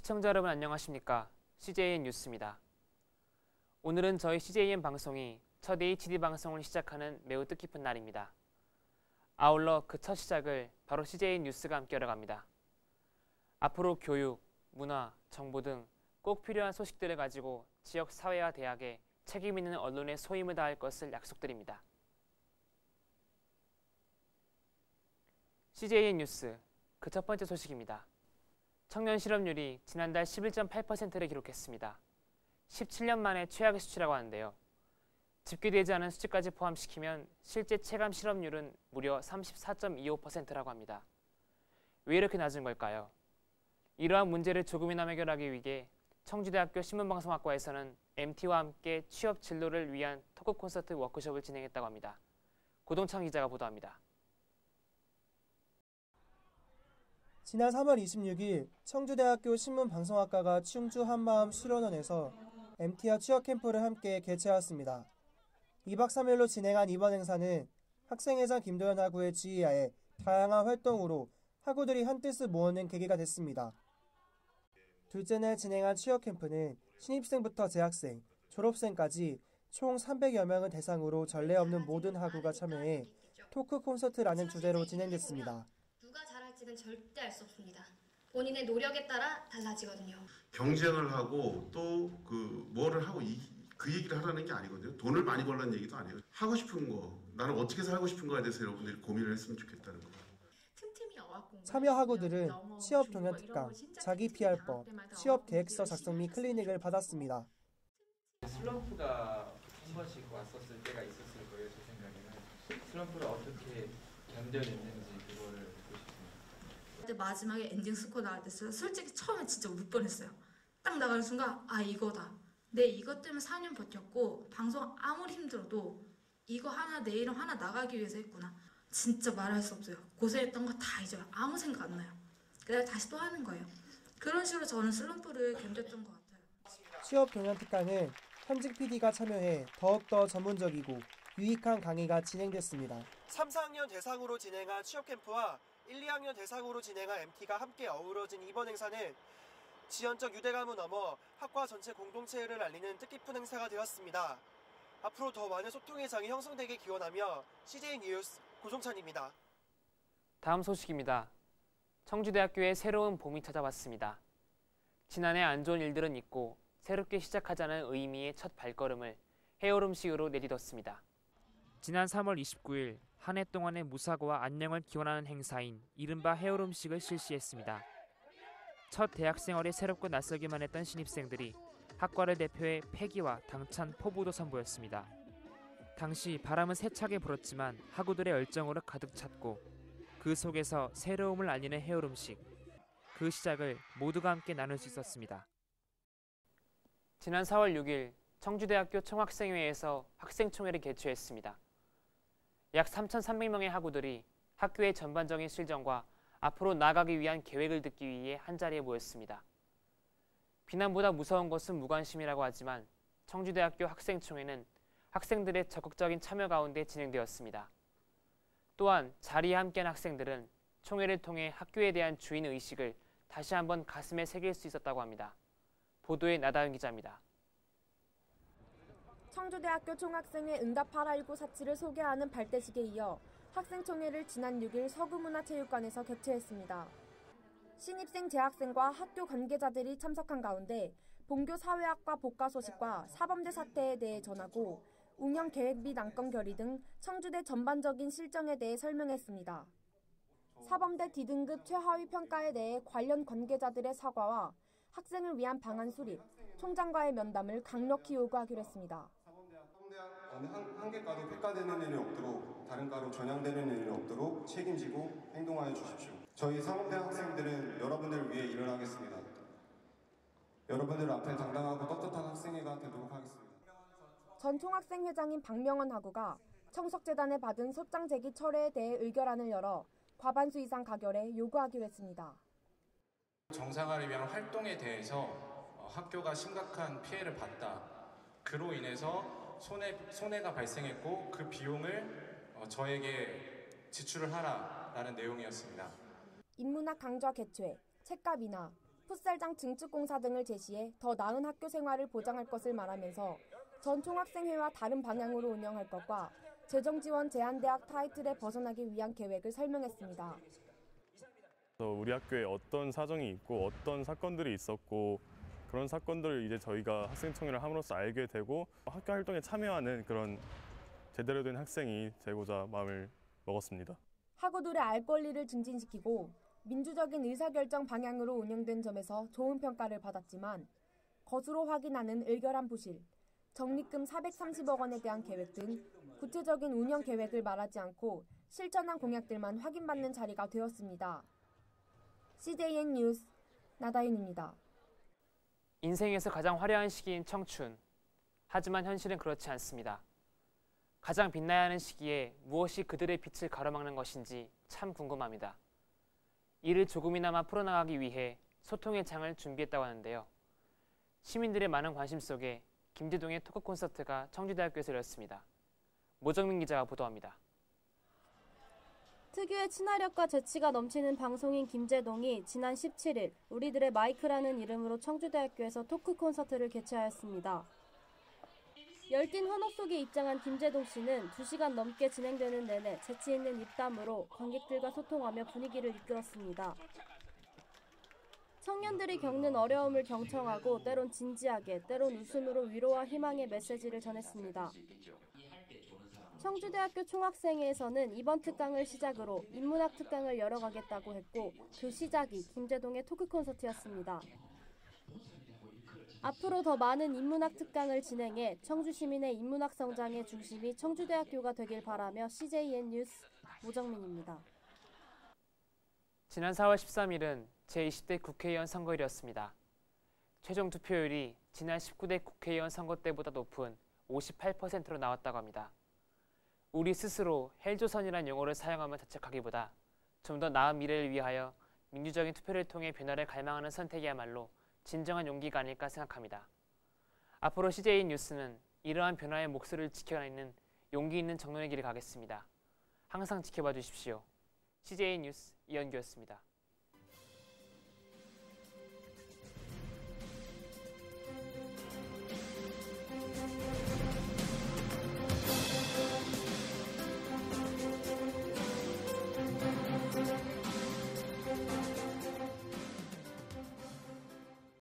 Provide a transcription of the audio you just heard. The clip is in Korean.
시청자 여러분 안녕하십니까? CJN 뉴스입니다. 오늘은 저희 CJN 방송이 첫 HD 방송을 시작하는 매우 뜻깊은 날입니다. 아울러 그 첫 시작을 바로 CJN 뉴스가 함께 열어갑니다. 앞으로 교육, 문화, 정보 등 꼭 필요한 소식들을 가지고 지역 사회와 대학에 책임 있는 언론의 소임을 다할 것을 약속드립니다. CJN 뉴스 그 첫 번째 소식입니다. 청년 실업률이 지난달 11.8%를 기록했습니다. 17년 만에 최악의 수치라고 하는데요. 집계되지 않은 수치까지 포함시키면 실제 체감 실업률은 무려 34.25%라고 합니다. 왜 이렇게 낮은 걸까요? 이러한 문제를 조금이나마 해결하기 위해 청주대학교 신문방송학과에서는 MT와 함께 취업 진로를 위한 토크 콘서트 워크숍을 진행했다고 합니다. 고동창 기자가 보도합니다. 지난 3월 26일 청주대학교 신문방송학과가 충주 한마음 수련원에서 MT와 취업 캠프를 함께 개최하였습니다. 2박 3일로 진행한 이번 행사는 학생회장 김도현 하구의 지휘하에 다양한 활동으로 하구들이 한뜻을 모으는 계기가 됐습니다. 둘째 날 진행한 취업 캠프는 신입생부터 재학생, 졸업생까지 총 300여 명을 대상으로 전례 없는 모든 하구가 참여해 토크 콘서트라는 주제로 진행됐습니다. 누가 잘할지는 절대 알 수 없습니다. 본인의 노력에 따라 달라지거든요. 경쟁을 하고 또 뭐를 하고 그 얘기를 하라는 게 아니거든요. 돈을 많이 벌라는 얘기도 아니에요. 하고 싶은 거, 나는 어떻게 살고 싶은 거에 대해서 여러분들이 고민을 했으면 좋겠다는 거예요. 참여 하구들은 취업 경연 특강, 자기 PR법, 취업 계획서 작성 및 클리닉을 받았습니다. 슬럼프가 한 번씩 왔었을 때가 있었을 거예요. 제 생각에는. 슬럼프를 어떻게 견뎌냈는지 그거를 듣고 싶습니다. 그때 마지막에 엔딩 스코어 나갈 때 솔직히 처음에 진짜 울 뻔했어요. 딱 나가는 순간 아 이거다. 내 이것 때문에 4년 버텼고 방송 아무리 힘들어도 이거 하나 내 이름 하나 나가기 위해서 했구나. 진짜 말할 수 없어요. 고생했던 거 다 잊어요. 아무 생각 안 나요. 그래서 다시 또 하는 거예요. 그런 식으로 저는 슬럼프를 견뎠던 것 같아요. 취업 경연 특강은 현직 PD가 참여해 더욱더 전문적이고 유익한 강의가 진행됐습니다. 3, 4학년 대상으로 진행한 취업 캠프와 1, 2학년 대상으로 진행한 MT가 함께 어우러진 이번 행사는 지연적 유대감을 넘어 학과 전체 공동체를 알리는 뜻깊은 행사가 되었습니다. 앞으로 더 많은 소통의 장이 형성되길 기원하며 CJ 뉴스 고종찬입니다. 다음 소식입니다. 청주대학교에 새로운 봄이 찾아왔습니다. 지난해 안 좋은 일들은 잊고 새롭게 시작하자는 의미의 첫 발걸음을 해오름식으로 내딛었습니다. 지난 3월 29일 한 해 동안의 무사고와 안녕을 기원하는 행사인 이른바 해오름식을 실시했습니다. 첫 대학생활에 새롭고 낯설기만 했던 신입생들이 학과를 대표해 패기와 당찬 포부도 선보였습니다. 당시 바람은 세차게 불었지만 학우들의 열정으로 가득 찼고 그 속에서 새로움을 알리는 해오름식. 그 시작을 모두가 함께 나눌 수 있었습니다. 지난 4월 6일 청주대학교 총학생회에서 학생총회를 개최했습니다. 약 3,300명의 학우들이 학교의 전반적인 실정과 앞으로 나아가기 위한 계획을 듣기 위해 한자리에 모였습니다. 비난보다 무서운 것은 무관심이라고 하지만 청주대학교 학생총회는 학생들의 적극적인 참여 가운데 진행되었습니다. 또한 자리에 함께한 학생들은 총회를 통해 학교에 대한 주인의식을 다시 한번 가슴에 새길 수 있었다고 합니다. 보도에 나다은 기자입니다. 청주대학교 총학생회 응답하라 1947을 소개하는 발대식에 이어 학생총회를 지난 6일 서구문화체육관에서 개최했습니다. 신입생 재학생과 학교 관계자들이 참석한 가운데 본교 사회학과 복과 소식과 사범대 사태에 대해 전하고 운영 계획 및 안건 결의 등 청주대 전반적인 실정에 대해 설명했습니다. 사범대 D등급 최하위 평가에 대해 관련 관계자들의 사과와 학생을 위한 방안 수립, 총장과의 면담을 강력히 요구하기로 했습니다. 어느 한 개과도 폐과되는 일이 없도록 다른 과로 전향되는 일이 없도록 책임지고 행동하여 주십시오. 저희 사범대 학생들은 여러분들을 위해 일을 하겠습니다. 여러분들 앞에 당당하고 떳떳한 학생회가 되도록 하겠습니다. 전 총학생회장인 박명원 하구가 청석재단에 받은 소장 제기 철회에 대해 의결안을 열어 과반수 이상 가결해 요구하기로 했습니다. 정상화를 위한 활동에 대해서 학교가 심각한 피해를 봤다. 그로 인해서 손해가 발생했고 그 비용을 저에게 지출을 하라라는 내용이었습니다. 인문학 강좌 개최, 책값 인하, 풋살장 증축 공사 등을 제시해 더 나은 학교 생활을 보장할 것을 말하면서 전 총학생회와 다른 방향으로 운영할 것과 재정 지원 제한대학 타이틀에 벗어나기 위한 계획을 설명했습니다. 우리 학교에 어떤 사정이 있고 어떤 사건들이 있었고 그런 사건들을 이제 저희가 학생총회를 함으로써 알게 되고 학교 활동에 참여하는 그런 제대로 된 학생이 되고자 마음을 먹었습니다. 학우들의 알 권리를 증진시키고 민주적인 의사결정 방향으로 운영된 점에서 좋은 평가를 받았지만 거수로 확인하는 의결안 부실, 적립금 430억 원에 대한 계획 등 구체적인 운영 계획을 말하지 않고 실천한 공약들만 확인받는 자리가 되었습니다. CJN 뉴스 나다윤입니다. 인생에서 가장 화려한 시기인 청춘. 하지만 현실은 그렇지 않습니다. 가장 빛나야 하는 시기에 무엇이 그들의 빛을 가로막는 것인지 참 궁금합니다. 이를 조금이나마 풀어나가기 위해 소통의 장을 준비했다고 하는데요. 시민들의 많은 관심 속에 김제동의 토크 콘서트가 청주대학교에서 열렸습니다. 모정민 기자가 보도합니다. 특유의 친화력과 재치가 넘치는 방송인 김제동이 지난 17일 우리들의 마이크라는 이름으로 청주대학교에서 토크 콘서트를 개최하였습니다. 열띤 환호 속에 입장한 김제동 씨는 2시간 넘게 진행되는 내내 재치 있는 입담으로 관객들과 소통하며 분위기를 이끌었습니다. 청년들이 겪는 어려움을 경청하고 때론 진지하게, 때론 웃음으로 위로와 희망의 메시지를 전했습니다. 청주대학교 총학생회에서는 이번 특강을 시작으로 인문학 특강을 열어가겠다고 했고 그 시작이 김제동의 토크 콘서트였습니다. 앞으로 더 많은 인문학 특강을 진행해 청주 시민의 인문학 성장의 중심이 청주대학교가 되길 바라며 CJN 뉴스 모정민입니다. 지난 4월 13일은 제20대 국회의원 선거일이었습니다. 최종 투표율이 지난 19대 국회의원 선거 때보다 높은 58%로 나왔다고 합니다. 우리 스스로 헬조선이란 용어를 사용하며 자책하기보다 좀 더 나은 미래를 위하여 민주적인 투표를 통해 변화를 갈망하는 선택이야말로 진정한 용기가 아닐까 생각합니다. 앞으로 CJ 뉴스는 이러한 변화의 목소리를 지켜내는 용기 있는 정론의 길을 가겠습니다. 항상 지켜봐 주십시오. CJ 뉴스 이현규였습니다.